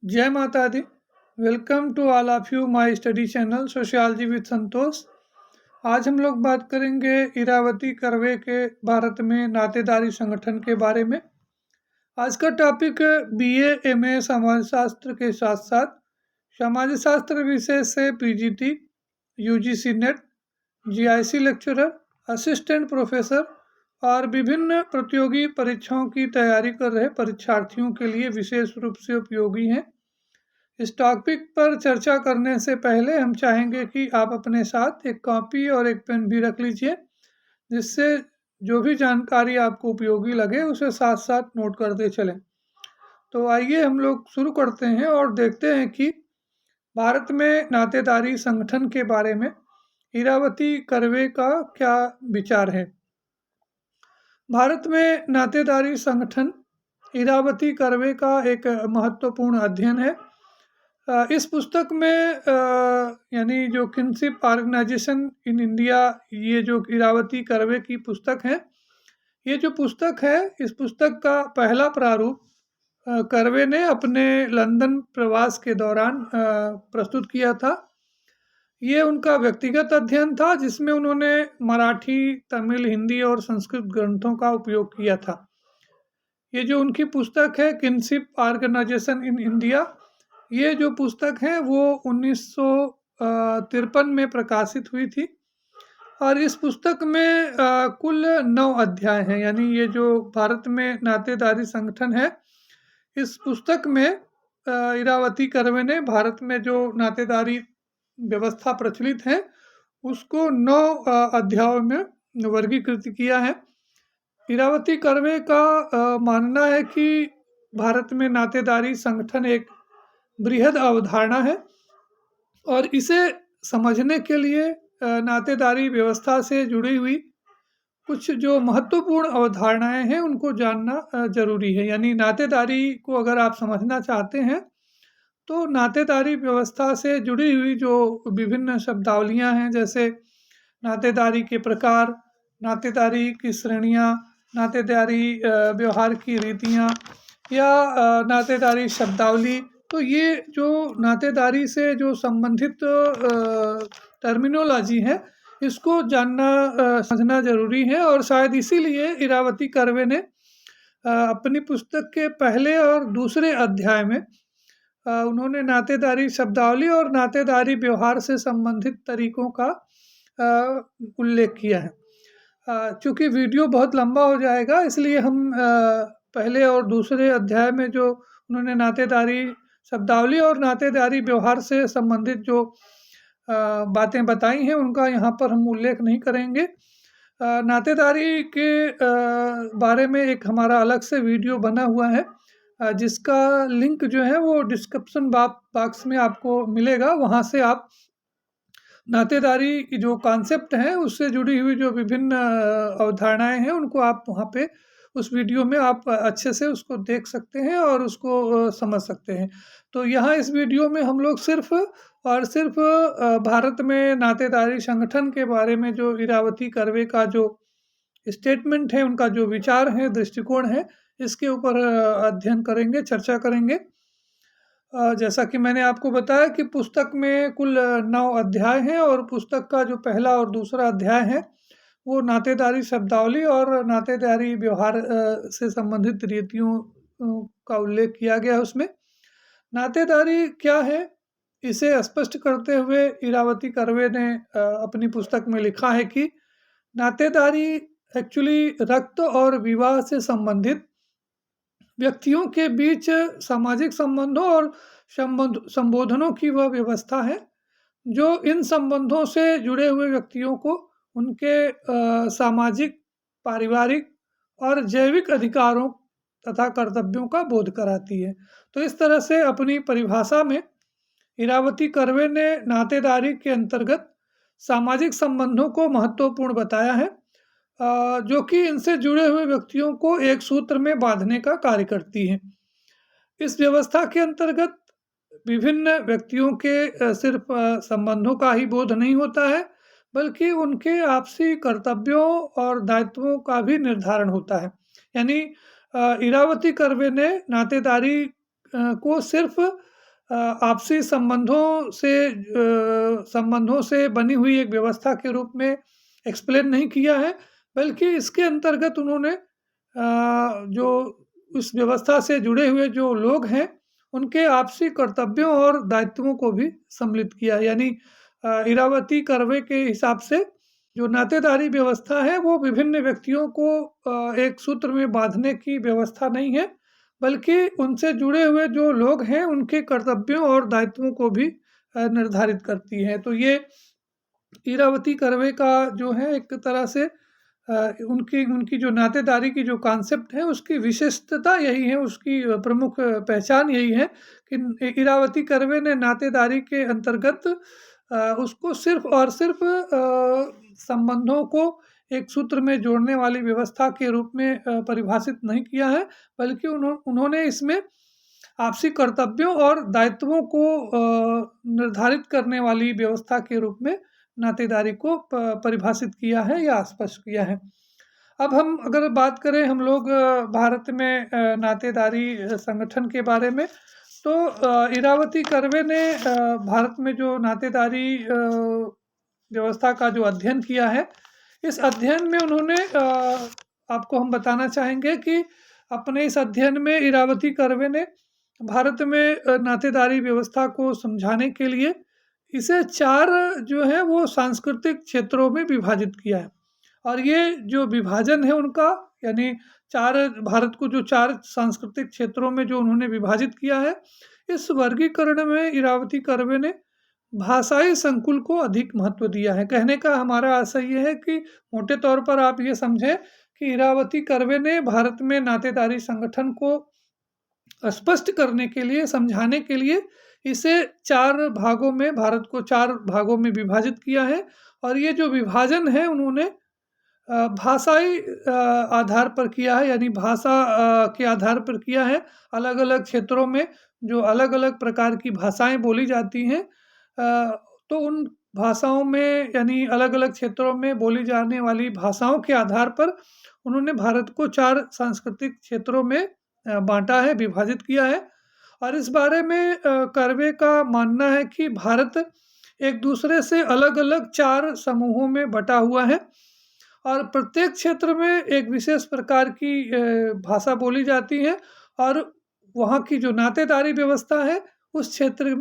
जय माता दी। Welcome to all of you my study channel sociology with Santosh. आज हम लोग बात करेंगे इरावती कर्वे के भारत में नातेदारी संगठन के बारे में। आज का टॉपिक बीए एमए समाजशास्त्र के साथ साथ समाजशास्त्र विषय से PGT, UGC net, GIC lecturer, assistant professor और विभिन्न प्रतियोगी परीक्षाओं की तैयारी कर रहे परीक्षार्थियों के लिए विशेष रूप से उपयोगी हैं। इस टॉपिक पर चर्चा करने से पहले हम चाहेंगे कि आप अपने साथ एक कॉपी और एक पेन भी रख लीजिए, जिससे जो भी जानकारी आपको उपयोगी लगे उसे साथ साथ नोट करते चलें। तो आइए हम लोग शुरू करते हैं और देखते हैं कि भारत में नातेदारी संगठन के बारे में इरावती कर्वे का क्या विचार है। भारत में नातेदारी संगठन इरावती कर्वे का एक महत्वपूर्ण अध्ययन है। इस पुस्तक में यानी जो किनशिप ऑर्गेनाइजेशन इन इंडिया, ये जो इरावती कर्वे की पुस्तक है, ये जो पुस्तक है, इस पुस्तक का पहला प्रारूप कर्वे ने अपने लंदन प्रवास के दौरान प्रस्तुत किया था। ये उनका व्यक्तिगत अध्ययन था जिसमें उन्होंने मराठी, तमिल, हिंदी और संस्कृत ग्रंथोों का उपयोग किया था। ये जो उनकी पुस्तक है किनशिप ऑर्गेनाइजेशन इन इंडिया, ये जो पुस्तक है वो 1953 में प्रकाशित हुई थी और इस पुस्तक में कुल 9 अध्याय हैं। यानी ये जो भारत में नातेदारी संगठन है, इस पुस्तक में इरावती कर्वे ने भारत में जो नातेदारी व्यवस्था प्रचलित है उसको 9 अध्यायों में वर्गीकृत किया है। इरावती कर्वे का मानना है कि भारत में नातेदारी संगठन एक बृहद अवधारणा है और इसे समझने के लिए नातेदारी व्यवस्था से जुड़ी हुई कुछ जो महत्वपूर्ण अवधारणाएं हैं उनको जानना जरूरी है। यानी नातेदारी को अगर आप समझना चाहते हैं तो नातेदारी व्यवस्था से जुड़ी हुई जो विभिन्न शब्दावलियां हैं, जैसे नातेदारी के प्रकार, नातेदारी की श्रेणियां, नातेदारी व्यवहार की रीतियां या नातेदारी शब्दावली, तो ये जो नातेदारी से जो संबंधित टर्मिनोलॉजी है इसको जानना समझना जरूरी है। और शायद इसीलिए इरावती कर्वे ने अपनी पुस्तक के पहले और दूसरे अध्याय में उन्होंने नातेदारी शब्दावली और नातेदारी व्यवहार से संबंधित तरीकों का उल्लेख किया है। चूँकि वीडियो बहुत लंबा हो जाएगा, इसलिए हम पहले और दूसरे अध्याय में जो उन्होंने नातेदारी शब्दावली और नातेदारी व्यवहार से संबंधित जो बातें बताई हैं उनका यहाँ पर हम उल्लेख नहीं करेंगे। नातेदारी के बारे में एक हमारा अलग से वीडियो बना हुआ है, जिसका लिंक जो है वो डिस्क्रिप्शन बॉक्स में आपको मिलेगा। वहाँ से आप नातेदारी की जो कॉन्सेप्ट है उससे जुड़ी हुई जो विभिन्न अवधारणाएं हैं उनको आप वहाँ पे उस वीडियो में आप अच्छे से उसको देख सकते हैं और उसको समझ सकते हैं। तो यहाँ इस वीडियो में हम लोग सिर्फ और सिर्फ भारत में नातेदारी संगठन के बारे में जो इरावती कर्वे का जो स्टेटमेंट है, उनका जो विचार है, दृष्टिकोण है, इसके ऊपर अध्ययन करेंगे, चर्चा करेंगे। जैसा कि मैंने आपको बताया कि पुस्तक में कुल 9 अध्याय हैं और पुस्तक का जो पहला और दूसरा अध्याय है वो नातेदारी शब्दावली और नातेदारी व्यवहार से संबंधित रीतियों का उल्लेख किया गया है। उसमें नातेदारी क्या है इसे स्पष्ट करते हुए इरावती कर्वे ने अपनी पुस्तक में लिखा है कि नातेदारी एक्चुअली रक्त और विवाह से संबंधित व्यक्तियों के बीच सामाजिक संबंधों और संबोधनों की वह व्यवस्था है जो इन संबंधों से जुड़े हुए व्यक्तियों को उनके सामाजिक, पारिवारिक और जैविक अधिकारों तथा कर्तव्यों का बोध कराती है। तो इस तरह से अपनी परिभाषा में इरावती कर्वे ने नातेदारी के अंतर्गत सामाजिक संबंधों को महत्वपूर्ण बताया है, जो कि इनसे जुड़े हुए व्यक्तियों को एक सूत्र में बांधने का कार्य करती है। इस व्यवस्था के अंतर्गत विभिन्न व्यक्तियों के सिर्फ संबंधों का ही बोध नहीं होता है, बल्कि उनके आपसी कर्तव्यों और दायित्वों का भी निर्धारण होता है। यानी इरावती कर्वे ने नातेदारी को सिर्फ आपसी संबंधों से बनी हुई एक व्यवस्था के रूप में एक्सप्लेन नहीं किया है, बल्कि इसके अंतर्गत उन्होंने जो इस व्यवस्था से जुड़े हुए जो लोग हैं, उनके आपसी कर्तव्यों और दायित्वों को भी सम्मिलित किया। यानी इरावती कर्वे के हिसाब से जो नातेदारी व्यवस्था है, वो विभिन्न व्यक्तियों को एक सूत्र में बाँधने की व्यवस्था नहीं है, बल्कि उनसे जुड़े हुए जो लोग हैं, उनके कर्तव्यों और दायित्वों को भी निर्धारित करती है। तो ये इरावती कर्वे का जो है एक तरह से उनकी उनकी जो नातेदारी की जो कॉन्सेप्ट है, उसकी विशिष्टता यही है, उसकी प्रमुख पहचान यही है कि इरावती कर्वे ने नातेदारी के अंतर्गत उसको सिर्फ़ और सिर्फ़ संबंधों को एक सूत्र में जोड़ने वाली व्यवस्था के रूप में परिभाषित नहीं किया है, बल्कि उन्होंने इसमें आपसी कर्तव्यों और दायित्वों को निर्धारित करने वाली व्यवस्था के रूप में नातेदारी को परिभाषित किया है या स्पष्ट किया है। अब हम अगर बात करें हम लोग भारत में नातेदारी संगठन के बारे में, तो इरावती कर्वे ने भारत में जो नातेदारी व्यवस्था का जो अध्ययन किया है, इस अध्ययन में उन्होंने आपको हम बताना चाहेंगे कि अपने इस अध्ययन में इरावती कर्वे ने भारत में नातेदारी व्यवस्था को समझाने के लिए इसे 4 जो है वो सांस्कृतिक क्षेत्रों में विभाजित किया है। और ये जो विभाजन है उनका, यानी 4 भारत को जो 4 सांस्कृतिक क्षेत्रों में जो उन्होंने विभाजित किया है, इस वर्गीकरण में इरावती कर्वे ने भाषाई संकुल को अधिक महत्व दिया है। कहने का हमारा आशय ये है कि मोटे तौर पर आप ये समझें कि इरावती कर्वे ने भारत में नातेदारी संगठन को स्पष्ट करने के लिए, समझाने के लिए इसे 4 भागों में, भारत को 4 भागों में विभाजित किया है। और ये जो विभाजन है उन्होंने भाषाई आधार पर किया है, यानी भाषा के आधार पर किया है। अलग-अलग क्षेत्रों में जो अलग-अलग प्रकार की भाषाएँ बोली जाती हैं, तो उन भाषाओं में, यानी अलग-अलग क्षेत्रों में बोली जाने वाली भाषाओं के आधार पर उन्होंने भारत को 4 सांस्कृतिक क्षेत्रों में बाँटा है, विभाजित किया है। और इस बारे में कर्वे का मानना है कि भारत एक दूसरे से अलग-अलग 4 समूहों में बँटा हुआ है और प्रत्येक क्षेत्र में एक विशेष प्रकार की भाषा बोली जाती है, और वहाँ की जो नातेदारी व्यवस्था है, उस क्षेत्र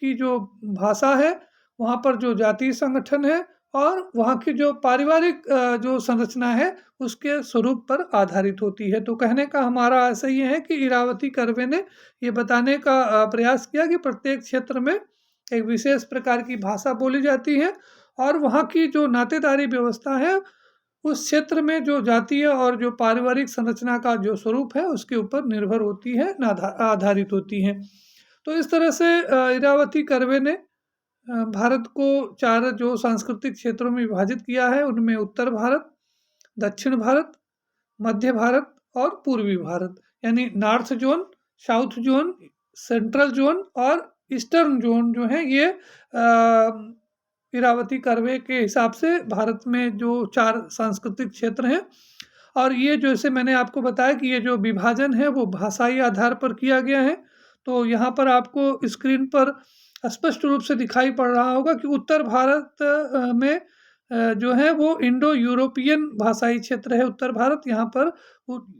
की जो भाषा है, वहाँ पर जो जातीय संगठन है और वहाँ की जो पारिवारिक जो संरचना है, उसके स्वरूप पर आधारित होती है। तो कहने का हमारा आशय ये है कि इरावती कर्वे ने ये बताने का प्रयास किया कि प्रत्येक क्षेत्र में एक विशेष प्रकार की भाषा बोली जाती है और वहाँ की जो नातेदारी व्यवस्था है, उस क्षेत्र में जो जातीय और जो पारिवारिक संरचना का जो स्वरूप है, उसके ऊपर निर्भर होती है, आधारित होती हैं। तो इस तरह से इरावती कर्वे ने भारत को 4 जो सांस्कृतिक क्षेत्रों में विभाजित किया है, उनमें उत्तर भारत, दक्षिण भारत, मध्य भारत और पूर्वी भारत, यानी north zone, south zone, central zone और ईस्टर्न जोन जो है, ये इरावती कर्वे के हिसाब से भारत में जो 4 सांस्कृतिक क्षेत्र हैं। और ये जैसे मैंने आपको बताया कि ये जो विभाजन है वो भाषाई आधार पर किया गया है। तो यहाँ पर आपको स्क्रीन पर स्पष्ट रूप से दिखाई पड़ रहा होगा कि उत्तर भारत में जो है वो इंडो यूरोपियन भाषाई क्षेत्र है उत्तर भारत। यहाँ पर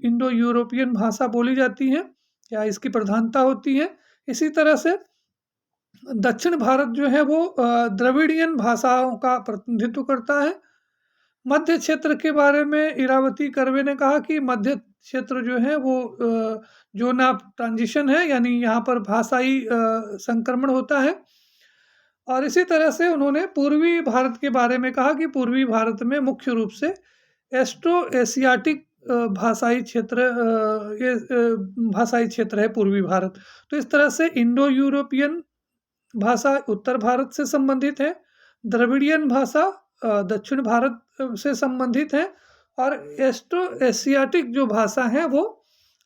इंडो यूरोपियन भाषा बोली जाती है या इसकी प्रधानता होती है। इसी तरह से दक्षिण भारत जो है वो द्रविड़ियन भाषाओं का प्रतिनिधित्व करता है। मध्य क्षेत्र के बारे में इरावती कर्वे ने कहा कि मध्य क्षेत्र जो है वो जोन ऑफ ट्रांजिशन है, यानी यहाँ पर भाषाई संक्रमण होता है। और इसी तरह से उन्होंने पूर्वी भारत के बारे में कहा कि पूर्वी भारत में मुख्य रूप से एस्ट्रो एशियाटिक भाषाई क्षेत्र है पूर्वी भारत। तो इस तरह से इंडो यूरोपियन भाषा उत्तर भारत से संबंधित है, द्रविड़ियन भाषा दक्षिण भारत से संबंधित है और एस्ट्रो एशियाटिक जो भाषा है वो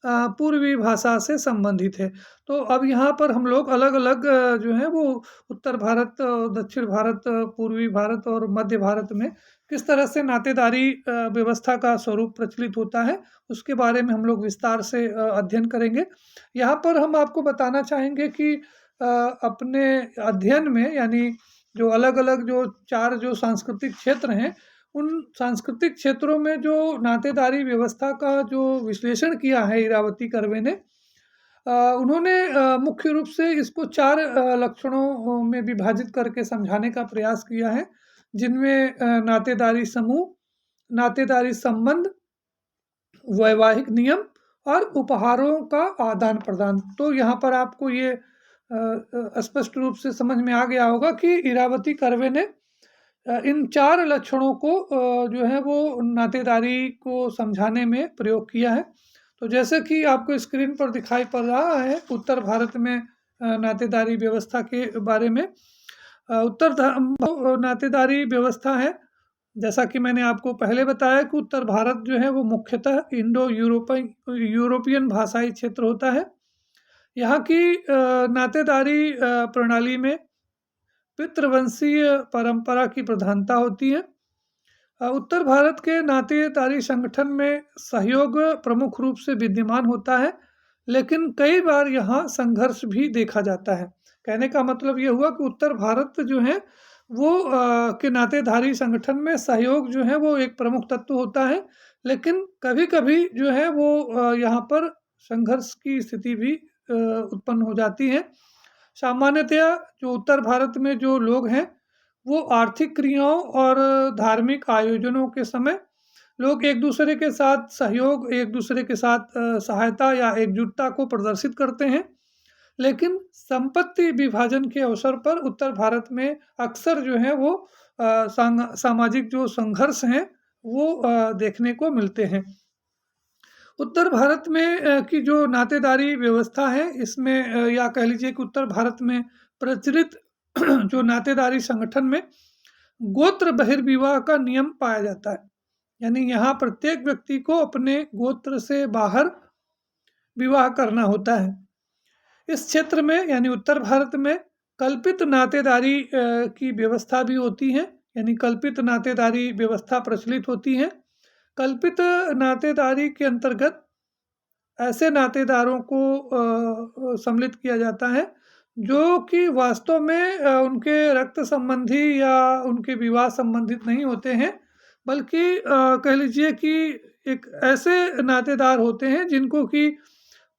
पूर्वी भाषा से संबंधित है। तो अब यहाँ पर हम लोग अलग-अलग जो है वो उत्तर भारत, दक्षिण भारत, पूर्वी भारत और मध्य भारत में किस तरह से नातेदारी व्यवस्था का स्वरूप प्रचलित होता है, उसके बारे में हम लोग विस्तार से अध्ययन करेंगे। यहाँ पर हम आपको बताना चाहेंगे कि अपने अध्ययन में यानी जो अलग-अलग जो 4 जो सांस्कृतिक क्षेत्र हैं, उन सांस्कृतिक क्षेत्रों में जो नातेदारी व्यवस्था का जो विश्लेषण किया है इरावती कर्वे ने, उन्होंने मुख्य रूप से इसको 4 लक्षणों में विभाजित करके समझाने का प्रयास किया है, जिनमें नातेदारी समूह, नातेदारी संबंध, वैवाहिक नियम और उपहारों का आदान-प्रदान। तो यहाँ पर आपको ये स्पष्ट रूप से समझ में आ गया होगा कि इरावती कर्वे ने इन 4 लक्षणों को जो है वो नातेदारी को समझाने में प्रयोग किया है। तो जैसे कि आपको स्क्रीन पर दिखाई पड़ रहा है उत्तर भारत में नातेदारी व्यवस्था के बारे में। नातेदारी व्यवस्था है, जैसा कि मैंने आपको पहले बताया कि उत्तर भारत जो है वो मुख्यतः इंडो यूरोपियन भाषाई क्षेत्र होता है। यहाँ की नातेदारी प्रणाली में पितृवंशीय परंपरा की प्रधानता होती है। उत्तर भारत के नातेदारी संगठन में सहयोग प्रमुख रूप से विद्यमान होता है, लेकिन कई बार यहाँ संघर्ष भी देखा जाता है। कहने का मतलब ये हुआ कि उत्तर भारत जो है वो के नातेदारी संगठन में सहयोग जो है वो एक प्रमुख तत्व होता है, लेकिन कभी-कभी जो है वो यहाँ पर संघर्ष की स्थिति भी उत्पन्न हो जाती है। सामान्यतया जो उत्तर भारत में जो लोग हैं, वो आर्थिक क्रियाओं और धार्मिक आयोजनों के समय लोग एक दूसरे के साथ सहयोग, एक दूसरे के साथ सहायता या एकजुटता को प्रदर्शित करते हैं। लेकिन संपत्ति विभाजन के अवसर पर उत्तर भारत में अक्सर जो है वो सामाजिक जो संघर्ष हैं वो देखने को मिलते हैं। उत्तर भारत में की जो नातेदारी व्यवस्था है, इसमें या कह लीजिए कि उत्तर भारत में प्रचलित जो नातेदारी संगठन में गोत्र बहिर्विवाह का नियम पाया जाता है। यानी यहाँ प्रत्येक व्यक्ति को अपने गोत्र से बाहर विवाह करना होता है। इस क्षेत्र में यानी उत्तर भारत में कल्पित नातेदारी की व्यवस्था भी होती है, यानी कल्पित नातेदारी व्यवस्था प्रचलित होती है। कल्पित नातेदारी के अंतर्गत ऐसे नातेदारों को सम्मिलित किया जाता है जो कि वास्तव में उनके रक्त संबंधी या उनके विवाह संबंधित नहीं होते हैं, बल्कि कह लीजिए कि एक ऐसे नातेदार होते हैं जिनको कि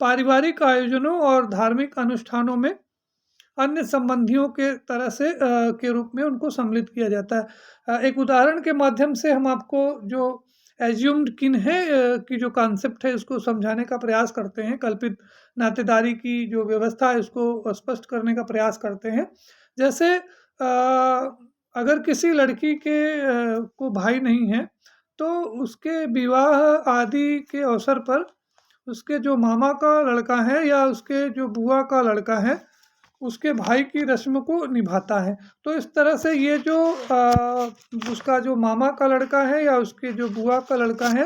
पारिवारिक आयोजनों और धार्मिक अनुष्ठानों में अन्य संबंधियों के तरह से के रूप में उनको सम्मिलित किया जाता है। एक उदाहरण के माध्यम से हम आपको जो एज्यूम्ड किन है की जो कॉन्सेप्ट है इसको समझाने का प्रयास करते हैं, कल्पित नातेदारी की जो व्यवस्था है उसको स्पष्ट करने का प्रयास करते हैं। जैसे अगर किसी लड़की के को भाई नहीं है, तो उसके विवाह आदि के अवसर पर उसके जो मामा का लड़का है या उसके जो बुआ का लड़का है, उसके भाई की रस्म को निभाता है। तो इस तरह से ये जो उसका जो मामा का लड़का है या उसके जो बुआ का लड़का है,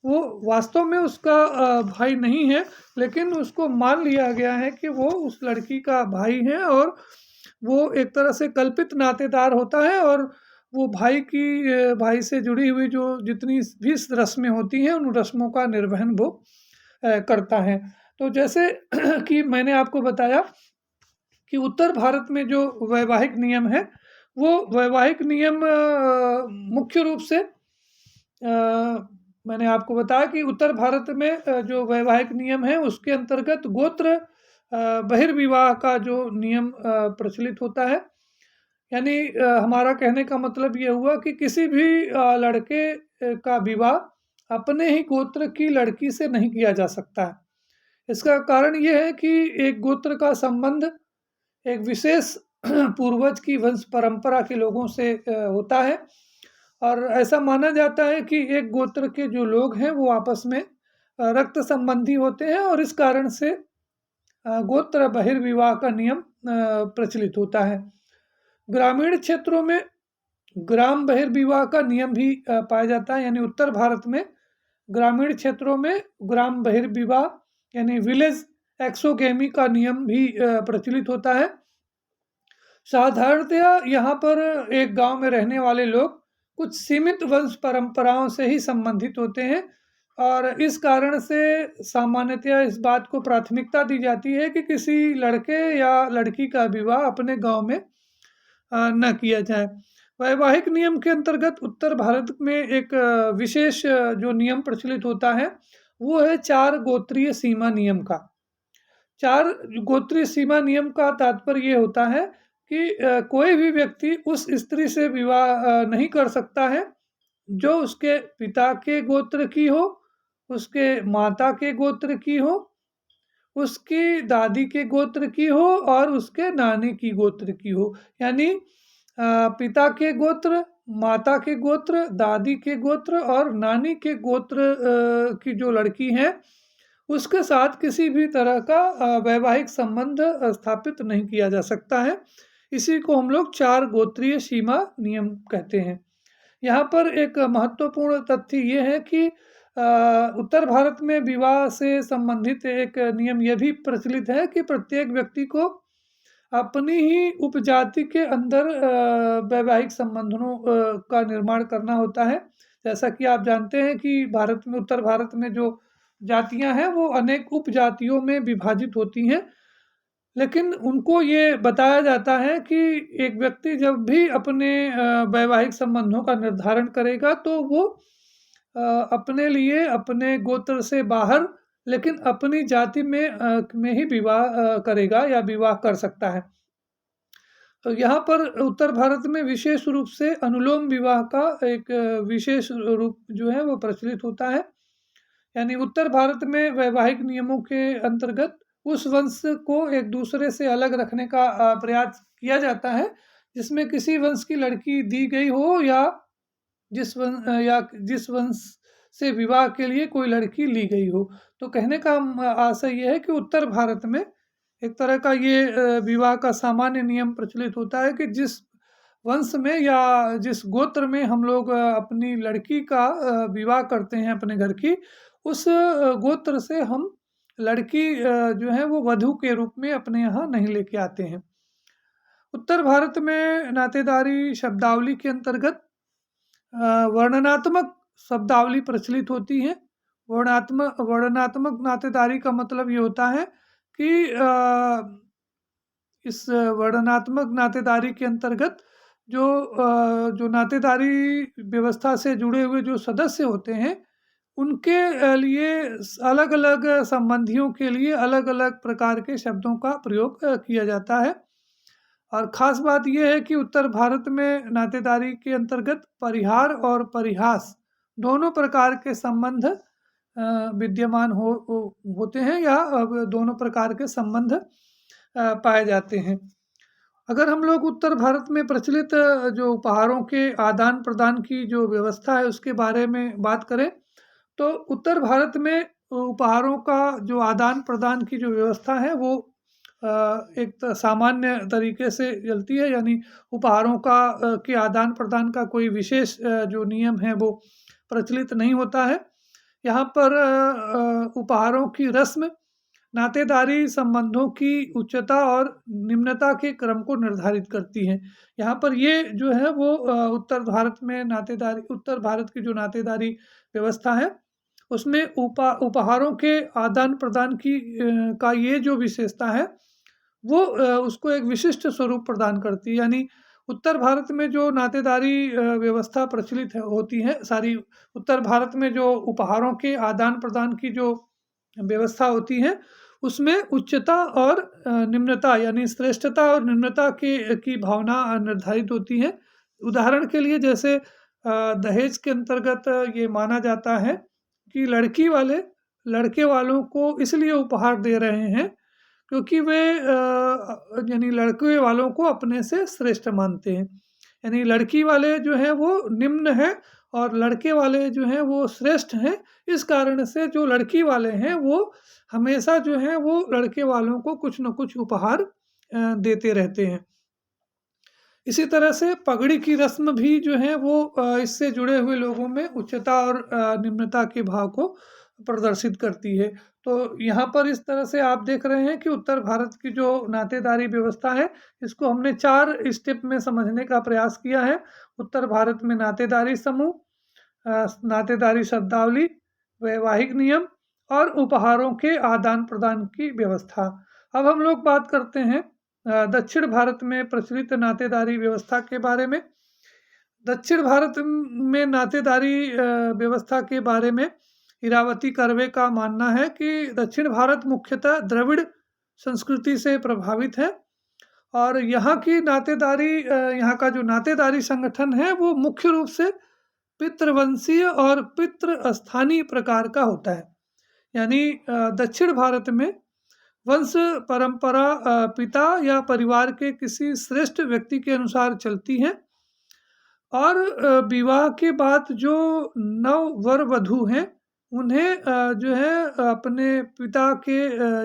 वो वास्तव में उसका भाई नहीं है, लेकिन उसको मान लिया गया है कि वो उस लड़की का भाई है और वो एक तरह से कल्पित नातेदार होता है और वो भाई से जुड़ी हुई जो जितनी भी रस्में होती हैं, उन रस्मों का निर्वहन वो करता है। तो जैसे कि मैंने आपको बताया कि उत्तर भारत में जो वैवाहिक नियम है, वो वैवाहिक नियम मुख्य रूप से मैंने आपको बताया कि उत्तर भारत में जो वैवाहिक नियम है उसके अंतर्गत गोत्र बहिर्विवाह का जो नियम प्रचलित होता है। यानी हमारा कहने का मतलब ये हुआ कि किसी भी लड़के का विवाह अपने ही गोत्र की लड़की से नहीं किया जा सकता है। इसका कारण ये है कि एक गोत्र का संबंध एक विशेष पूर्वज की वंश परंपरा के लोगों से होता है और ऐसा माना जाता है कि एक गोत्र के जो लोग हैं वो आपस में रक्त संबंधी होते हैं और इस कारण से गोत्र बहिर्विवाह का नियम प्रचलित होता है। ग्रामीण क्षेत्रों में ग्राम बहिर्विवाह का नियम भी पाया जाता है, यानी उत्तर भारत में ग्रामीण क्षेत्रों में ग्राम बहिर्विवाह यानी विलेज एक्सोगेमी का नियम भी प्रचलित होता है। साधारणतया यहाँ पर एक गांव में रहने वाले लोग कुछ सीमित वंश परंपराओं से ही संबंधित होते हैं, और इस कारण से सामान्यतया इस बात को प्राथमिकता दी जाती है कि किसी लड़के या लड़की का विवाह अपने गांव में न किया जाए। वैवाहिक नियम के अंतर्गत उत्तर भारत में एक विशेष जो नियम प्रचलित होता है वो है 4 गोत्रीय सीमा नियम का। 4 गोत्रीय सीमा नियम का तात्पर्य ये होता है कि कोई भी व्यक्ति उस स्त्री से विवाह नहीं कर सकता है जो उसके पिता के गोत्र की हो, उसके माता के गोत्र की हो, उसकी दादी के गोत्र की हो और उसके नानी की गोत्र की हो। यानी पिता के गोत्र, माता के गोत्र, दादी के गोत्र और नानी के गोत्र की जो लड़की है उसके साथ किसी भी तरह का वैवाहिक संबंध स्थापित नहीं किया जा सकता है। इसी को हम लोग 4 गोत्रीय सीमा नियम कहते हैं। यहाँ पर एक महत्वपूर्ण तथ्य ये है कि उत्तर भारत में विवाह से संबंधित एक नियम यह भी प्रचलित है कि प्रत्येक व्यक्ति को अपनी ही उपजाति के अंदर वैवाहिक संबंधों का निर्माण करना होता है। जैसा कि आप जानते हैं कि भारत में, उत्तर भारत में जो जातियां हैं वो अनेक उपजातियों में विभाजित होती हैं, लेकिन उनको ये बताया जाता है कि एक व्यक्ति जब भी अपने वैवाहिक संबंधों का निर्धारण करेगा तो वो अपने लिए अपने गोत्र से बाहर लेकिन अपनी जाति में ही विवाह करेगा या विवाह कर सकता है। तो यहाँ पर उत्तर भारत में विशेष रूप से अनुलोम विवाह का एक विशेष रूप जो है वो प्रचलित होता है। यानी उत्तर भारत में वैवाहिक नियमों के अंतर्गत उस वंश को एक दूसरे से अलग रखने का प्रयास किया जाता है जिसमें किसी वंश की लड़की दी गई हो या जिस वंश से विवाह के लिए कोई लड़की ली गई हो। तो कहने का आशय यह है कि उत्तर भारत में एक तरह का ये विवाह का सामान्य नियम प्रचलित होता है कि जिस वंश में या जिस गोत्र में हम लोग अपनी लड़की का विवाह करते हैं अपने घर की, उस गोत्र से हम लड़की जो है वो वधू के रूप में अपने यहाँ नहीं लेके आते हैं। उत्तर भारत में नातेदारी शब्दावली के अंतर्गत वर्णनात्मक शब्दावली प्रचलित होती है। वर्णनात्मक नातेदारी का मतलब ये होता है कि इस वर्णनात्मक नातेदारी के अंतर्गत जो नातेदारी व्यवस्था से जुड़े हुए जो सदस्य होते हैं उनके लिए अलग अलग संबंधियों के लिए अलग अलग प्रकार के शब्दों का प्रयोग किया जाता है। और ख़ास बात यह है कि उत्तर भारत में नातेदारी के अंतर्गत परिहार और परिहास दोनों प्रकार के संबंध विद्यमान होते हैं या दोनों प्रकार के संबंध पाए जाते हैं। अगर हम लोग उत्तर भारत में प्रचलित जो उपहारों के आदान प्रदान की जो व्यवस्था है उसके बारे में बात करें तो उत्तर भारत में उपहारों का जो आदान प्रदान की जो व्यवस्था है वो एक सामान्य तरीके से चलती है। यानी उपहारों के आदान प्रदान का कोई विशेष जो नियम है वो प्रचलित नहीं होता है। यहाँ पर उपहारों की रस्म नातेदारी संबंधों की उच्चता और निम्नता के क्रम को निर्धारित करती है। यहाँ पर ये जो है वो उत्तर भारत की जो नातेदारी व्यवस्था है उसमें उपहारों के आदान प्रदान का ये जो विशेषता है वो उसको एक विशिष्ट स्वरूप प्रदान करती है। यानी उत्तर भारत में जो नातेदारी व्यवस्था प्रचलित होती है, सारी उत्तर भारत में जो उपहारों के आदान प्रदान की जो व्यवस्था होती है उसमें उच्चता और निम्नता यानी श्रेष्ठता और निम्नता की भावना निर्धारित होती है। उदाहरण के लिए जैसे दहेज के अंतर्गत ये माना जाता है कि लड़की वाले लड़के वालों को इसलिए उपहार दे रहे हैं क्योंकि वे यानी लड़के वालों को अपने से श्रेष्ठ मानते हैं। यानी लड़की वाले जो हैं वो निम्न हैं और लड़के वाले जो हैं वो श्रेष्ठ हैं। इस कारण से जो लड़की वाले हैं वो हमेशा जो हैं वो लड़के वालों को कुछ न कुछ उपहार देते रहते हैं। इसी तरह से पगड़ी की रस्म भी जो है वो इससे जुड़े हुए लोगों में उच्चता और निम्नता के भाव को प्रदर्शित करती है। तो यहाँ पर इस तरह से आप देख रहे हैं कि उत्तर भारत की जो नातेदारी व्यवस्था है, इसको हमने 4 स्टेप में समझने का प्रयास किया है। उत्तर भारत में नातेदारी समूह, नातेदारी शब्दावली, वैवाहिक नियम और उपहारों के आदान-प्रदान की व्यवस्था। अब हम लोग बात करते हैं दक्षिण भारत में प्रचलित नातेदारी व्यवस्था के बारे में। दक्षिण भारत में नातेदारी व्यवस्था के बारे में इरावती कर्वे का मानना है कि दक्षिण भारत मुख्यतः द्रविड़ संस्कृति से प्रभावित है और यहाँ की नातेदारी यहाँ का जो नातेदारी संगठन है वो मुख्य रूप से पितृवंशीय और पितृस्थानीय प्रकार का होता है। यानी दक्षिण भारत में वंश परंपरा पिता या परिवार के किसी श्रेष्ठ व्यक्ति के अनुसार चलती है और विवाह के बाद जो नव वर वधू हैं उन्हें जो है अपने पिता के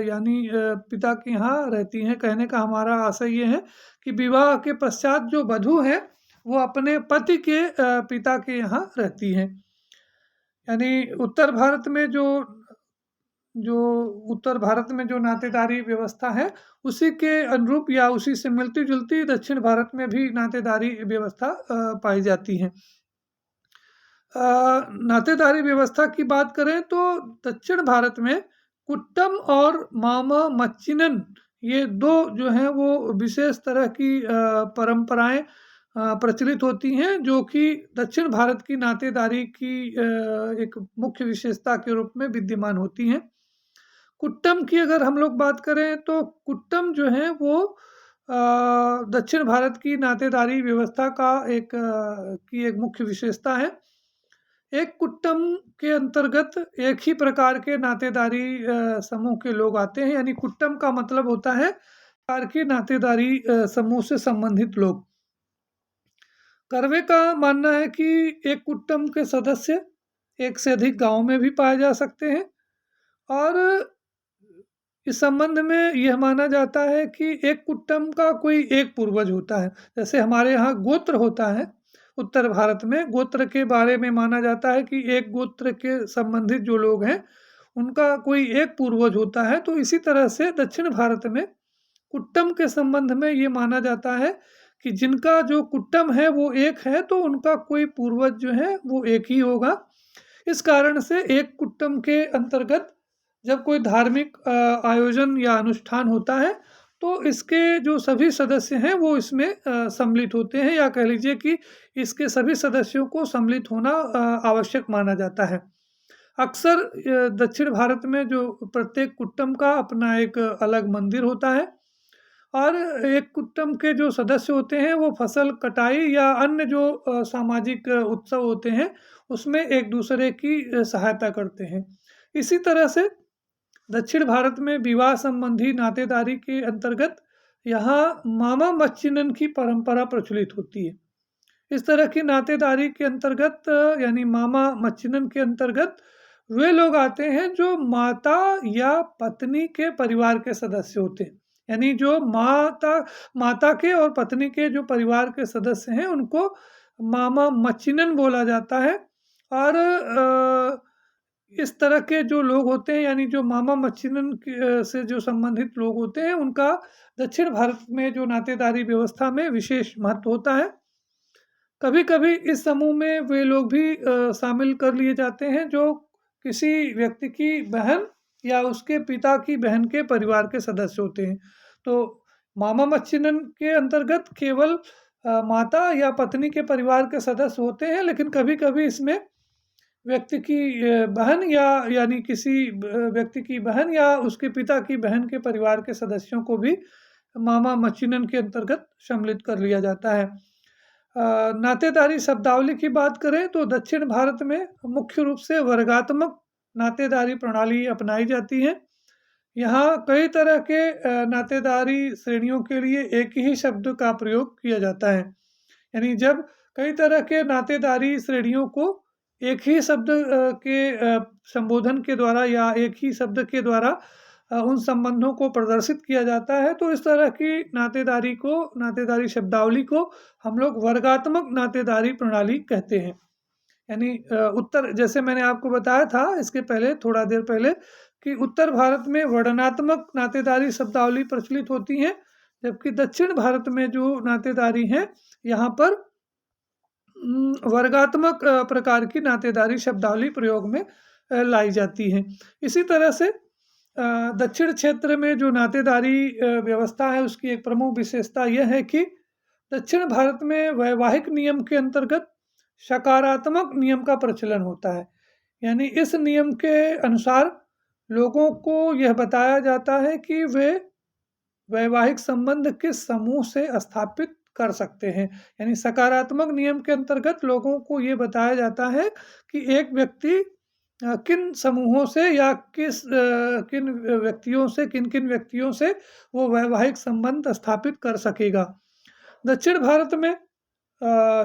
यानी पिता के यहाँ रहती हैं। कहने का हमारा आशय ये है कि विवाह के पश्चात जो वधू है वो अपने पति के पिता के यहाँ रहती हैं। यानी उत्तर भारत में जो उत्तर भारत में जो नातेदारी व्यवस्था है उसी के अनुरूप या उसी से मिलती-जुलती दक्षिण भारत में भी नातेदारी व्यवस्था पाई जाती है। नातेदारी व्यवस्था की बात करें तो दक्षिण भारत में कुट्टम और मामा मच्चिनन ये 2 जो हैं वो विशेष तरह की परंपराएं प्रचलित होती हैं, जो कि दक्षिण भारत की नातेदारी की एक मुख्य विशेषता के रूप में विद्यमान होती हैं। कुट्टम की अगर हम लोग बात करें तो कुट्टम जो है वो दक्षिण भारत की नातेदारी व्यवस्था का एक मुख्य विशेषता है। एक कुट्टम के अंतर्गत एक ही प्रकार के नातेदारी समूह के लोग आते हैं। यानी कुट्टम का मतलब होता है प्रकार के नातेदारी समूह से संबंधित लोग। कर्वे का मानना है कि एक कुट्टम के सदस्य एक से अधिक गांव में भी पाए जा सकते हैं और इस संबंध में यह माना जाता है कि एक कुट्टम का कोई एक पूर्वज होता है। जैसे हमारे यहाँ गोत्र होता है, उत्तर भारत में गोत्र के बारे में माना जाता है कि एक गोत्र के संबंधित जो लोग हैं उनका कोई एक पूर्वज होता है। तो इसी तरह से दक्षिण भारत में कुट्टम के संबंध में ये माना जाता है कि जिनका जो कुट्टम है वो एक है तो उनका कोई पूर्वज जो है वो एक ही होगा। इस कारण से एक कुट्टम के अंतर्गत जब कोई धार्मिक आयोजन या अनुष्ठान होता है तो इसके जो सभी सदस्य हैं वो इसमें सम्मिलित होते हैं, या कह लीजिए कि इसके सभी सदस्यों को सम्मिलित होना आवश्यक माना जाता है। अक्सर दक्षिण भारत में जो प्रत्येक कुट्टम का अपना एक अलग मंदिर होता है और एक कुट्टम के जो सदस्य होते हैं वो फसल कटाई या अन्य जो सामाजिक उत्सव होते हैं उसमें एक दूसरे की सहायता करते हैं। इसी तरह से दक्षिण भारत में विवाह संबंधी नातेदारी के अंतर्गत यहाँ मामा मच्चिनन की परंपरा प्रचलित होती है। इस तरह की नातेदारी के अंतर्गत यानी मामा मच्चिनन के अंतर्गत वे लोग आते हैं जो माता या पत्नी के परिवार के सदस्य होते हैं। यानी जो माता के और पत्नी के जो परिवार के सदस्य हैं उनको मामा मच्चिनन बोला जाता है। और इस तरह के जो लोग होते हैं यानी जो मामा मच्चिनन से जो संबंधित लोग होते हैं उनका दक्षिण भारत में जो नातेदारी व्यवस्था में विशेष महत्व होता है। कभी-कभी इस समूह में वे लोग भी शामिल कर लिए जाते हैं जो किसी व्यक्ति की बहन या उसके पिता की बहन के परिवार के सदस्य होते हैं। तो मामा मच्चिनन के अंतर्गत केवल माता या पत्नी के परिवार के सदस्य होते हैं, लेकिन कभी-कभी इसमें व्यक्ति की बहन यानी किसी व्यक्ति की बहन या उसके पिता की बहन के परिवार के सदस्यों को भी मामा मच्चिनन के अंतर्गत सम्मिलित कर लिया जाता है। नातेदारी शब्दावली की बात करें तो दक्षिण भारत में मुख्य रूप से वर्गात्मक नातेदारी प्रणाली अपनाई जाती है। यहाँ कई तरह के नातेदारी श्रेणियों के लिए एक ही शब्द का प्रयोग किया जाता है। यानी जब कई तरह के नातेदारी श्रेणियों को एक ही शब्द के संबोधन के द्वारा या एक ही शब्द के द्वारा उन संबंधों को प्रदर्शित किया जाता है। तो इस तरह की नातेदारी शब्दावली को हम लोग वर्गात्मक नातेदारी प्रणाली कहते हैं। यानी उत्तर, जैसे मैंने आपको बताया था इसके पहले थोड़ा देर पहले, कि उत्तर भारत में वर्णनात्मक नातेदारी शब्दावली प्रचलित होती हैं, जबकि दक्षिण भारत में जो नातेदारी है यहाँ पर वर्गात्मक प्रकार की नातेदारी शब्दावली प्रयोग में लाई जाती है। इसी तरह से दक्षिण क्षेत्र में जो नातेदारी व्यवस्था है उसकी एक प्रमुख विशेषता यह है कि दक्षिण भारत में वैवाहिक नियम के अंतर्गत सकारात्मक नियम का प्रचलन होता है। यानी इस नियम के अनुसार लोगों को यह बताया जाता है कि वे वैवाहिक संबंध किस समूह से स्थापित कर सकते हैं। यानी सकारात्मक नियम के अंतर्गत लोगों को ये बताया जाता है कि एक व्यक्ति किन समूहों से या किन किन व्यक्तियों से वो वैवाहिक संबंध स्थापित कर सकेगा। दक्षिण भारत में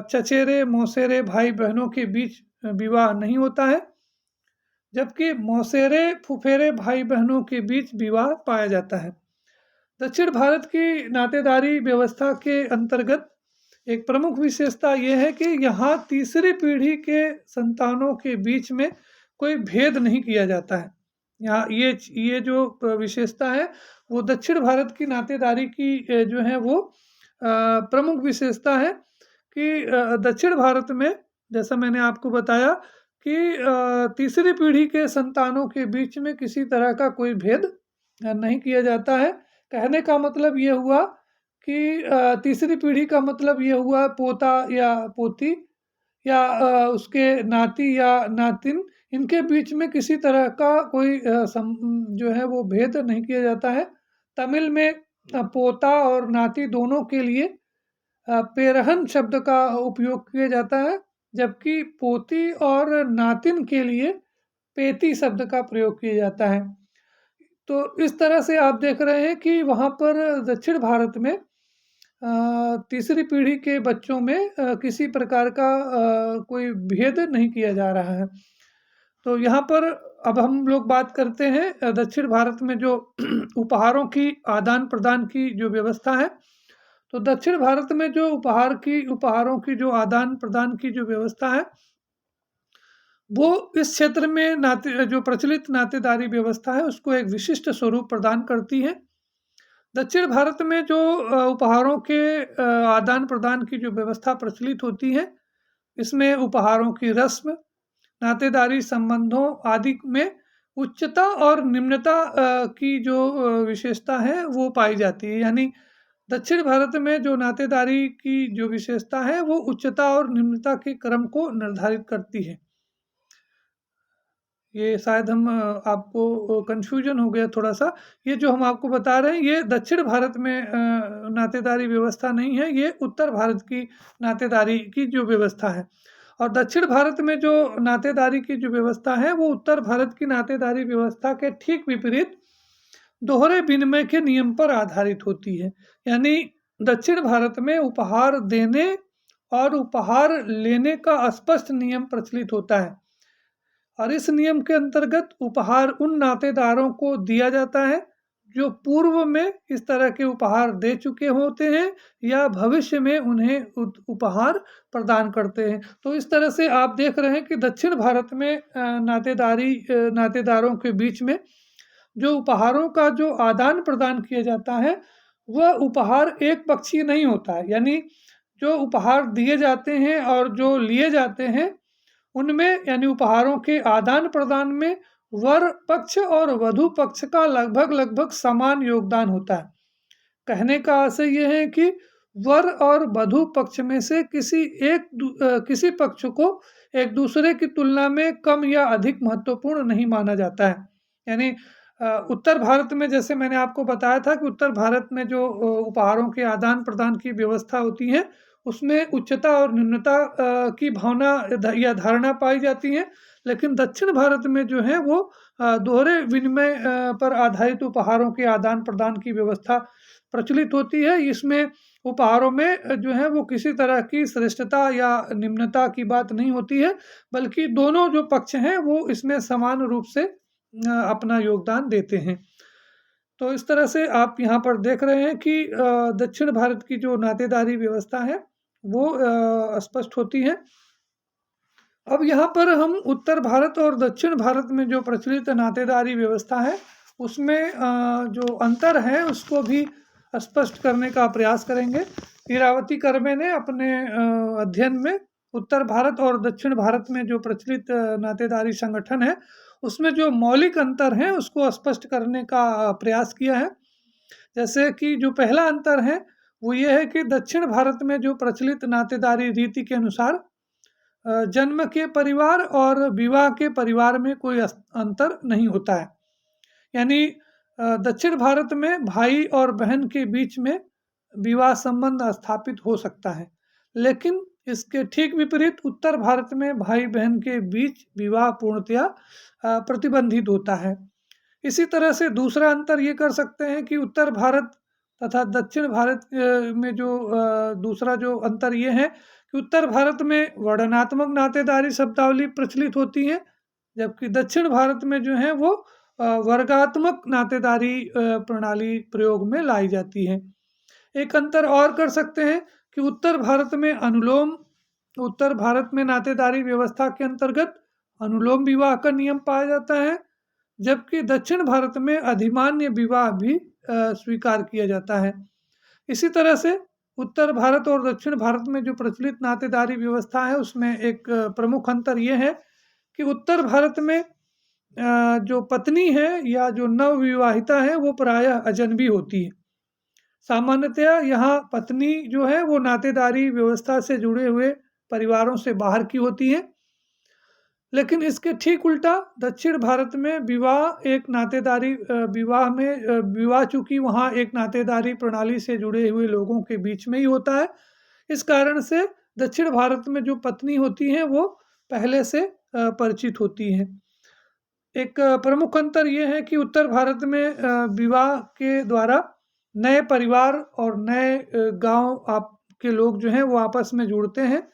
चचेरे मौसेरे भाई बहनों के बीच विवाह नहीं होता है, जबकि मौसेरे फुफेरे भाई बहनों के बीच विवाह पाया जाता है। दक्षिण भारत की नातेदारी व्यवस्था के अंतर्गत एक प्रमुख विशेषता यह है कि यहाँ तीसरी पीढ़ी के संतानों के बीच में कोई भेद नहीं किया जाता है। यहाँ ये जो विशेषता है वो दक्षिण भारत की नातेदारी की जो है वो प्रमुख विशेषता है कि दक्षिण भारत में, जैसा मैंने आपको बताया कि तीसरी पीढ़ी के संतानों के बीच में किसी तरह का कोई भेद नहीं किया जाता है। कहने का मतलब ये हुआ कि तीसरी पीढ़ी का मतलब ये हुआ पोता या पोती या उसके नाती या नातिन, इनके बीच में किसी तरह का कोई जो है वो भेद नहीं किया जाता है। तमिल में पोता और नाती दोनों के लिए पेरहन शब्द का उपयोग किया जाता है, जबकि पोती और नातिन के लिए पेती शब्द का प्रयोग किया जाता है। तो इस तरह से आप देख रहे हैं कि वहाँ पर दक्षिण भारत में तीसरी पीढ़ी के बच्चों में किसी प्रकार का कोई भेद नहीं किया जा रहा है। तो यहाँ पर अब हम लोग बात करते हैं दक्षिण भारत में जो उपहारों की आदान प्रदान की जो व्यवस्था है। तो दक्षिण भारत में जो उपहारों की जो आदान प्रदान की जो व्यवस्था है वो इस क्षेत्र में जो प्रचलित नातेदारी व्यवस्था है उसको एक विशिष्ट स्वरूप प्रदान करती है। दक्षिण भारत में जो उपहारों के आदान प्रदान की जो व्यवस्था प्रचलित होती है, इसमें उपहारों की रस्म, नातेदारी संबंधों आदि में उच्चता और निम्नता की जो विशेषता है वो पाई जाती है। यानी दक्षिण भारत में जो नातेदारी की जो विशेषता है वो उच्चता और निम्नता के क्रम को निर्धारित करती है। ये शायद आपको कंफ्यूजन हो गया थोड़ा सा। ये जो हम आपको बता रहे हैं ये दक्षिण भारत में नातेदारी व्यवस्था नहीं है, ये उत्तर भारत की नातेदारी की जो व्यवस्था है। और दक्षिण भारत में जो नातेदारी की जो व्यवस्था है वो उत्तर भारत की नातेदारी व्यवस्था के ठीक विपरीत दोहरे विनिमय के नियम पर आधारित होती है। यानी दक्षिण भारत में उपहार देने और उपहार लेने का स्पष्ट नियम प्रचलित होता है, और इस नियम के अंतर्गत उपहार उन नातेदारों को दिया जाता है जो पूर्व में इस तरह के उपहार दे चुके होते हैं या भविष्य में उन्हें उपहार प्रदान करते हैं। तो इस तरह से आप देख रहे हैं कि दक्षिण भारत में नातेदारों के बीच में जो उपहारों का जो आदान प्रदान किया जाता है वह उपहार एक पक्षीय नहीं होता है। यानी जो उपहार दिए जाते हैं और जो लिए जाते हैं उनमें, यानी उपहारों के आदान प्रदान में वर पक्ष और वधु पक्ष का लगभग समान योगदान होता है। कहने का आशय यह है कि वर और वधु पक्ष में से किसी पक्ष को एक दूसरे की तुलना में कम या अधिक महत्वपूर्ण नहीं माना जाता है। यानी उत्तर भारत में, जैसे मैंने आपको बताया था कि उत्तर भारत में जो उपहारों के आदान प्रदान की व्यवस्था होती है उसमें उच्चता और निम्नता की भावना या धारणा पाई जाती है, लेकिन दक्षिण भारत में जो है वो दोहरे विनिमय पर आधारित उपहारों के आदान प्रदान की व्यवस्था प्रचलित होती है। इसमें उपहारों में जो है वो किसी तरह की श्रेष्ठता या निम्नता की बात नहीं होती है, बल्कि दोनों जो पक्ष हैं वो इसमें समान रूप से अपना योगदान देते हैं। तो इस तरह से आप यहाँ पर देख रहे हैं कि दक्षिण भारत की जो नातेदारी व्यवस्था है वो स्पष्ट होती है। अब यहाँ पर हम उत्तर भारत और दक्षिण भारत में जो प्रचलित नातेदारी व्यवस्था है उसमें जो अंतर है उसको भी स्पष्ट करने का प्रयास करेंगे। इरावती कर्वे ने अपने अध्ययन में उत्तर भारत और दक्षिण भारत में जो प्रचलित नातेदारी संगठन है उसमें जो मौलिक अंतर है उसको स्पष्ट करने का प्रयास किया है। जैसे कि जो पहला अंतर है वो ये है कि दक्षिण भारत में जो प्रचलित नातेदारी रीति के अनुसार जन्म के परिवार और विवाह के परिवार में कोई अंतर नहीं होता है। यानी दक्षिण भारत में भाई और बहन के बीच में विवाह संबंध स्थापित हो सकता है, लेकिन इसके ठीक विपरीत उत्तर भारत में भाई बहन के बीच विवाह पूर्णतया प्रतिबंधित होता है। इसी तरह से दूसरा अंतर ये कर सकते हैं कि उत्तर भारत तथा दक्षिण भारत में जो दूसरा जो अंतर ये है कि उत्तर भारत में वर्णनात्मक नातेदारी शब्दावली प्रचलित होती है, जबकि दक्षिण भारत में जो है वो वर्गात्मक नातेदारी प्रणाली प्रयोग में लाई जाती है। एक अंतर और कर सकते हैं कि उत्तर भारत में नातेदारी व्यवस्था के अंतर्गत अनुलोम विवाह का नियम पाया जाता है, जबकि दक्षिण भारत में अधिमान्य विवाह भी स्वीकार किया जाता है। इसी तरह से उत्तर भारत और दक्षिण भारत में जो प्रचलित नातेदारी व्यवस्था है उसमें एक प्रमुख अंतर ये है कि उत्तर भारत में जो पत्नी है या जो नवविवाहिता है वो प्रायः अजनबी होती है। सामान्यतया यहाँ पत्नी जो है वो नातेदारी व्यवस्था से जुड़े हुए परिवारों से बाहर की होती है, लेकिन इसके ठीक उल्टा दक्षिण भारत में विवाह चूंकि वहाँ एक नातेदारी प्रणाली से जुड़े हुए लोगों के बीच में ही होता है, इस कारण से दक्षिण भारत में जो पत्नी होती है वो पहले से परिचित होती है। एक प्रमुख अंतर ये है कि उत्तर भारत में विवाह के द्वारा नए परिवार और नए गांव के लोग जो हैं वो आपस में जुड़ते हैं,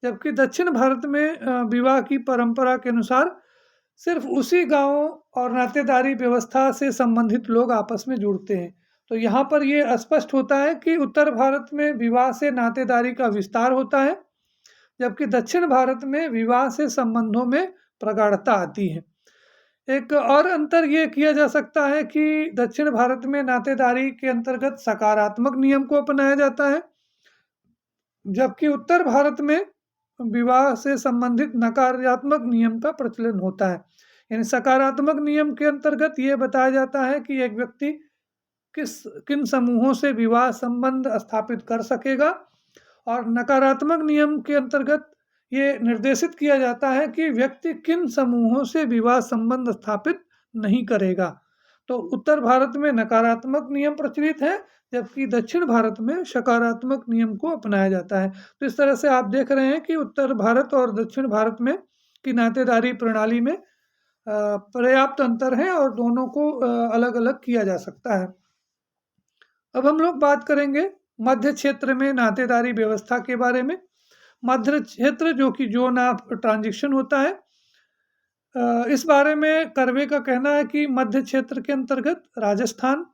जबकि दक्षिण भारत में विवाह की परंपरा के अनुसार सिर्फ उसी गांव और नातेदारी व्यवस्था से संबंधित लोग आपस में जुड़ते हैं। तो यहाँ पर ये स्पष्ट होता है कि उत्तर भारत में विवाह से नातेदारी का विस्तार होता है, जबकि दक्षिण भारत में विवाह से संबंधों में प्रगाढ़ता आती है। एक और अंतर ये किया जा सकता है कि दक्षिण भारत में नातेदारी के अंतर्गत सकारात्मक नियम को अपनाया जाता है, जबकि उत्तर भारत में विवाह से संबंधित नकारात्मक नियम का प्रचलन होता है। यानी सकारात्मक नियम के अंतर्गत ये बताया जाता है कि एक व्यक्ति किन समूहों से विवाह संबंध स्थापित कर सकेगा, और नकारात्मक नियम के अंतर्गत ये निर्देशित किया जाता है कि व्यक्ति किन समूहों से विवाह संबंध स्थापित नहीं करेगा। तो उत्तर भारत में नकारात्मक नियम प्रचलित है, जबकि दक्षिण भारत में सकारात्मक नियम को अपनाया जाता है। तो इस तरह से आप देख रहे हैं कि उत्तर भारत और दक्षिण भारत में की नातेदारी प्रणाली में पर्याप्त अंतर है और दोनों को अलग अलग किया जा सकता है। अब हम लोग बात करेंगे मध्य क्षेत्र में नातेदारी व्यवस्था के बारे में। मध्य क्षेत्र जो कि जोन ऑफ ट्रांजिशन होता है, इस बारे में कर्वे का कहना है कि मध्य क्षेत्र के अंतर्गत राजस्थान,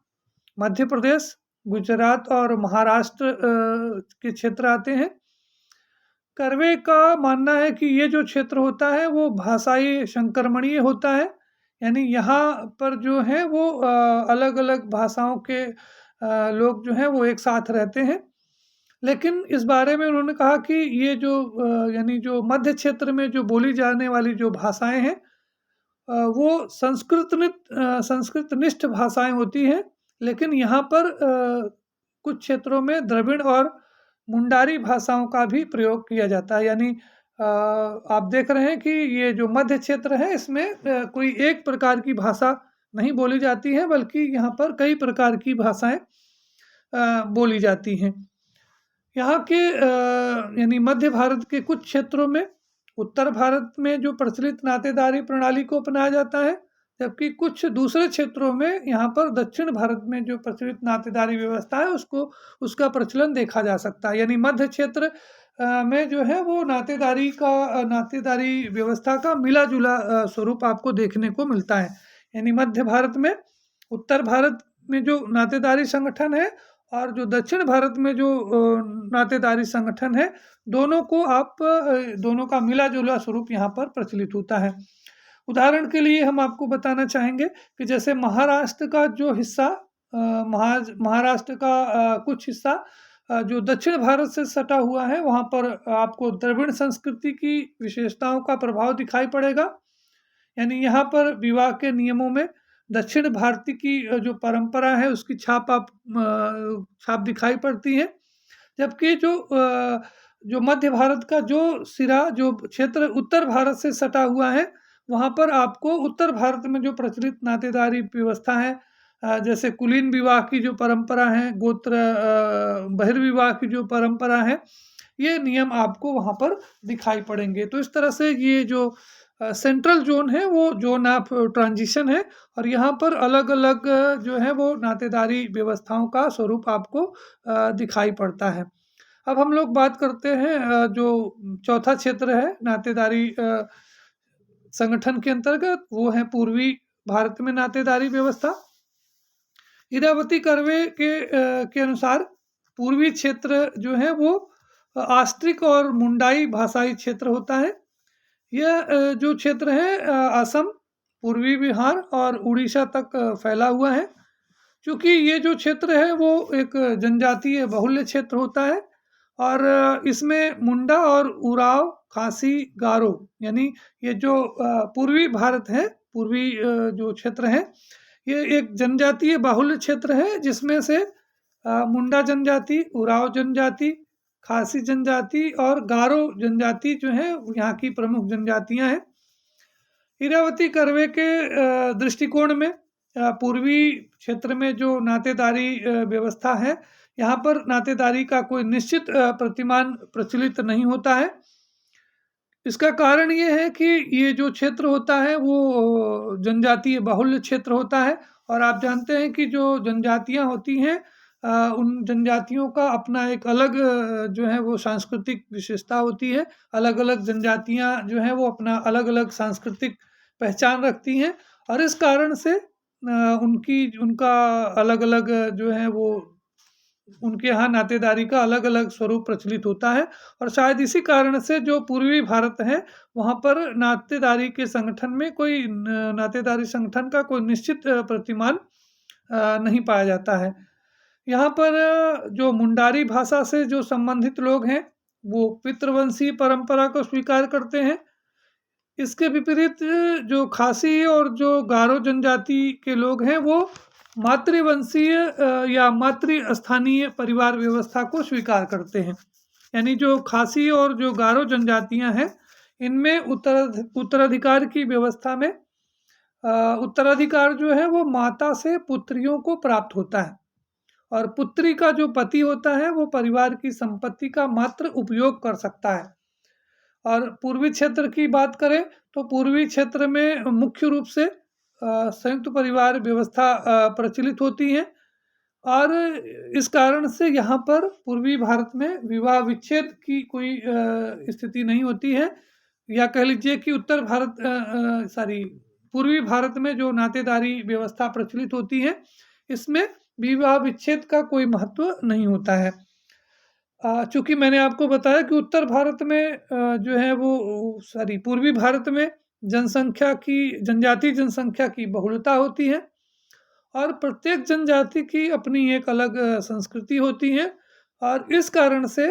मध्य प्रदेश, गुजरात और महाराष्ट्र के क्षेत्र आते हैं। कर्वे का मानना है कि ये जो क्षेत्र होता है वो भाषाई संक्रमणीय होता है, यानी यहाँ पर जो है वो अलग अलग भाषाओं के लोग जो हैं वो एक साथ रहते हैं। लेकिन इस बारे में उन्होंने कहा कि ये जो यानी जो मध्य क्षेत्र में जो बोली जाने वाली जो भाषाएं हैं वो संस्कृतनिष्ठ भाषाएं होती हैं, लेकिन यहाँ पर कुछ क्षेत्रों में द्रविड़ और मुंडारी भाषाओं का भी प्रयोग किया जाता है। यानी आप देख रहे हैं कि ये जो मध्य क्षेत्र है इसमें कोई एक प्रकार की भाषा नहीं बोली जाती है, बल्कि यहाँ पर कई प्रकार की भाषाएं बोली जाती हैं। यहाँ के यानी मध्य भारत के कुछ क्षेत्रों में उत्तर भारत में जो प्रचलित नातेदारी प्रणाली को अपनाया जाता है, जबकि कुछ दूसरे क्षेत्रों में यहाँ पर दक्षिण भारत में जो प्रचलित नातेदारी व्यवस्था है उसका प्रचलन देखा जा सकता है। यानी मध्य क्षेत्र में जो है वो नातेदारी व्यवस्था का मिला जुला स्वरूप आपको देखने को मिलता है। यानी मध्य भारत में उत्तर भारत में जो नातेदारी संगठन है और जो दक्षिण भारत में जो नातेदारी संगठन है, दोनों को आप दोनों का मिला-जुला स्वरूप यहाँ पर प्रचलित होता है। उदाहरण के लिए हम आपको बताना चाहेंगे कि जैसे महाराष्ट्र का जो हिस्सा महाराष्ट्र का कुछ हिस्सा जो दक्षिण भारत से सटा हुआ है, वहाँ पर आपको द्रविड़ संस्कृति की विशेषताओं का प्रभाव दिखाई पड़ेगा। यानी यहाँ पर विवाह के नियमों में दक्षिण भारतीय की जो परंपरा है उसकी छाप दिखाई पड़ती है। जबकि जो मध्य भारत का जो सिरा जो क्षेत्र उत्तर भारत से सटा हुआ है, वहाँ पर आपको उत्तर भारत में जो प्रचलित नातेदारी व्यवस्था है, जैसे कुलीन विवाह की जो परंपरा है, गोत्र बहिर्विवाह की जो परंपरा है, ये नियम आपको वहाँ पर दिखाई पड़ेंगे। तो इस तरह से ये जो सेंट्रल जोन है वो जोन ऑफ ट्रांजिशन है और यहाँ पर अलग-अलग जो है वो नातेदारी व्यवस्थाओं का स्वरूप आपको दिखाई पड़ता है। अब हम लोग बात करते हैं जो चौथा क्षेत्र है नातेदारी संगठन के अंतर्गत, वो है पूर्वी भारत में नातेदारी व्यवस्था। इरावती कर्वे के अनुसार पूर्वी क्षेत्र जो है वो आस्ट्रिक और मुंडाई भाषाई क्षेत्र होता है। यह जो क्षेत्र है असम, पूर्वी बिहार और उड़ीसा तक फैला हुआ है। चूँकि ये जो क्षेत्र है वो एक जनजातीय बाहुल्य क्षेत्र होता है और इसमें मुंडा और उराव, खासी, गारो यानी ये जो पूर्वी भारत है, पूर्वी जो क्षेत्र है, ये एक जनजातीय बाहुल्य क्षेत्र है जिसमें से मुंडा जनजाति, उराव जनजाति, खासी जनजाति और गारो जनजाति जो है यहाँ की प्रमुख जनजातियाँ हैं। इरावती कर्वे के दृष्टिकोण में पूर्वी क्षेत्र में जो नातेदारी व्यवस्था है, यहाँ पर नातेदारी का कोई निश्चित प्रतिमान प्रचलित नहीं होता है। इसका कारण ये है कि ये जो क्षेत्र होता है वो जनजातीय बाहुल्य क्षेत्र होता है और आप जानते हैं कि जो जनजातियाँ होती हैं उन जनजातियों का अपना एक अलग जो है वो सांस्कृतिक विशेषता होती है। अलग-अलग जनजातियाँ जो हैं वो अपना अलग-अलग सांस्कृतिक पहचान रखती हैं और इस कारण से उनका अलग-अलग जो है वो उनके यहाँ नातेदारी का अलग-अलग स्वरूप प्रचलित होता है और शायद इसी कारण से जो पूर्वी भारत है, वहाँ पर नातेदारी के संगठन में कोई नातेदारी संगठन का कोई निश्चित प्रतिमान नहीं पाया जाता है। यहाँ पर जो मुंडारी भाषा से जो संबंधित लोग हैं, वो पितृवंशीय परंपरा को स्वीकार करते हैं। इसके विपरीत जो खासी और जो गारो जनजाति के लोग हैं, वो मातृवंशीय या मातृस्थानीय परिवार व्यवस्था को स्वीकार करते हैं। यानी जो खासी और जो गारो जनजातियां हैं, इनमें उत्तराधिकार की व्यवस्था में उत्तराधिकार जो है वो माता से पुत्रियों को प्राप्त होता है और पुत्री का जो पति होता है वो परिवार की संपत्ति का मात्र उपयोग कर सकता है। और पूर्वी क्षेत्र की बात करें तो पूर्वी क्षेत्र में मुख्य रूप से संयुक्त परिवार व्यवस्था प्रचलित होती है और इस कारण से यहाँ पर पूर्वी भारत में विवाह विच्छेद की कोई स्थिति नहीं होती है या कह लीजिए कि पूर्वी भारत में जो नातेदारी व्यवस्था प्रचलित होती है, इसमें विवाह विच्छेद का कोई महत्व नहीं होता है। चूँकि मैंने आपको बताया कि उत्तर भारत में जो है वो पूर्वी भारत में जनजातीय जनसंख्या की बहुलता होती है और प्रत्येक जनजाति की अपनी एक अलग संस्कृति होती है और इस कारण से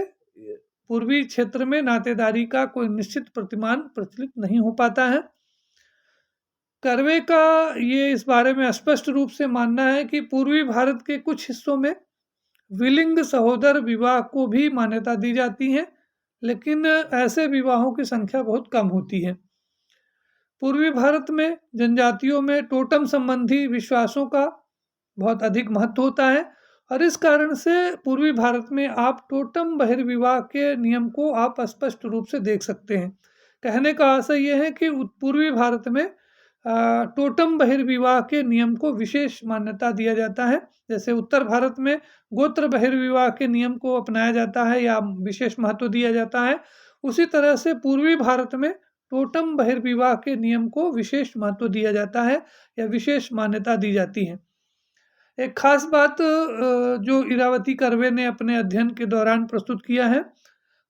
पूर्वी क्षेत्र में नातेदारी का कोई निश्चित प्रतिमान प्रचलित नहीं हो पाता है। कर्वे का ये इस बारे में स्पष्ट रूप से मानना है कि पूर्वी भारत के कुछ हिस्सों में विलिंग सहोदर विवाह को भी मान्यता दी जाती है, लेकिन ऐसे विवाहों की संख्या बहुत कम होती है। पूर्वी भारत में जनजातियों में टोटम संबंधी विश्वासों का बहुत अधिक महत्व होता है और इस कारण से पूर्वी भारत में आप टोटम बहिर्विवाह के नियम को आप स्पष्ट रूप से देख सकते हैं। कहने का आशय यह है कि पूर्वी भारत में टोटम बहिर्विवाह के नियम को विशेष मान्यता दिया जाता है। जैसे उत्तर भारत में गोत्र बहिर्विवाह के नियम को अपनाया जाता है या विशेष महत्व दिया जाता है, उसी तरह से पूर्वी भारत में टोटम बहिर्विवाह के नियम को विशेष महत्व दिया जाता है या विशेष मान्यता दी जाती है। एक ख़ास बात जो इरावती कर्वे ने अपने अध्ययन के दौरान प्रस्तुत किया है,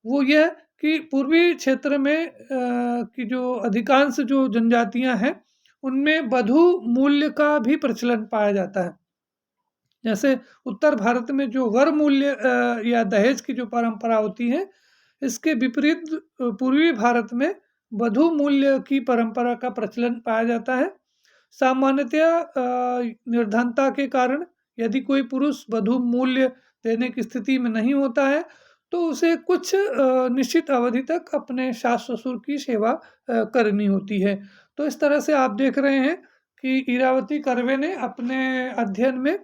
वो ये है कि पूर्वी क्षेत्र में की जो अधिकांश जो जनजातियाँ हैं, उनमें वधू मूल्य का भी प्रचलन पाया जाता है। जैसे उत्तर भारत में जो वर मूल्य या दहेज की जो परंपरा होती है, इसके विपरीत पूर्वी भारत में वधू मूल्य की परंपरा का प्रचलन पाया जाता है। सामान्यतया निर्धनता के कारण यदि कोई पुरुष वधू मूल्य देने की स्थिति में नहीं होता है, तो उसे कुछ निश्चित अवधि तक अपने सास-ससुर की सेवा करनी होती है। तो इस तरह से आप देख रहे हैं कि इरावती कर्वे ने अपने अध्ययन में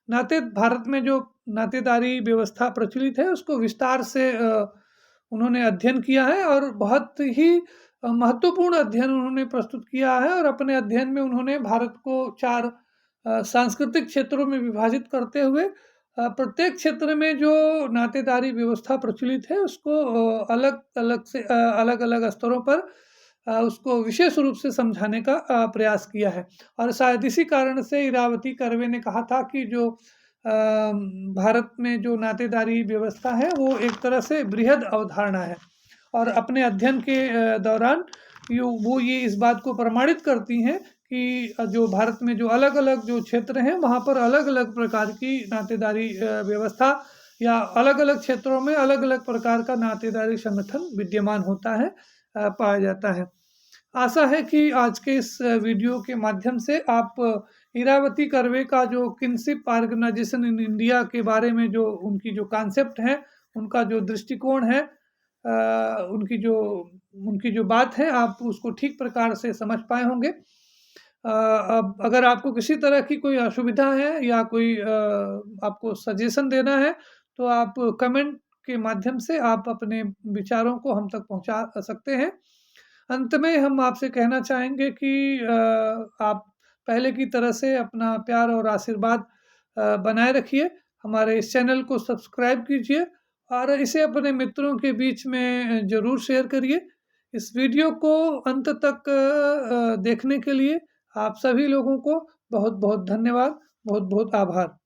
भारत में जो नातेदारी व्यवस्था प्रचलित है, उसको विस्तार से उन्होंने अध्ययन किया है और बहुत ही महत्वपूर्ण अध्ययन उन्होंने प्रस्तुत किया है और अपने अध्ययन में उन्होंने भारत को 4 सांस्कृतिक क्षेत्रों में विभाजित करते हुए प्रत्येक क्षेत्र में जो नातेदारी व्यवस्था प्रचलित है, उसको अलग-अलग स्तरों पर उसको विशेष रूप से समझाने का प्रयास किया है। और शायद इसी कारण से इरावती कर्वे ने कहा था कि जो भारत में जो नातेदारी व्यवस्था है, वो एक तरह से बृहद अवधारणा है और अपने अध्ययन के दौरान वो ये इस बात को प्रमाणित करती हैं कि जो भारत में जो अलग-अलग जो क्षेत्र हैं, वहाँ पर अलग-अलग प्रकार की नातेदारी व्यवस्था या अलग-अलग क्षेत्रों में अलग-अलग प्रकार का नातेदारी संगठन विद्यमान होता है, पाया जाता है। आशा है कि आज के इस वीडियो के माध्यम से आप इरावती कर्वे का जो किनशिप ऑर्गेनाइजेशन इन इंडिया के बारे में जो उनकी जो कॉन्सेप्ट है, उनका जो दृष्टिकोण है, उनकी जो बात है, आप उसको ठीक प्रकार से समझ पाए होंगे। अब अगर आपको किसी तरह की कोई असुविधा है या कोई आपको सजेशन देना है, तो आप कमेंट के माध्यम से आप अपने विचारों को हम तक पहुँचा सकते हैं। अंत में हम आपसे कहना चाहेंगे कि आप पहले की तरह से अपना प्यार और आशीर्वाद बनाए रखिए। हमारे इस चैनल को सब्सक्राइब कीजिए और इसे अपने मित्रों के बीच में ज़रूर शेयर करिए। इस वीडियो को अंत तक देखने के लिए आप सभी लोगों को बहुत-बहुत धन्यवाद, बहुत-बहुत आभार।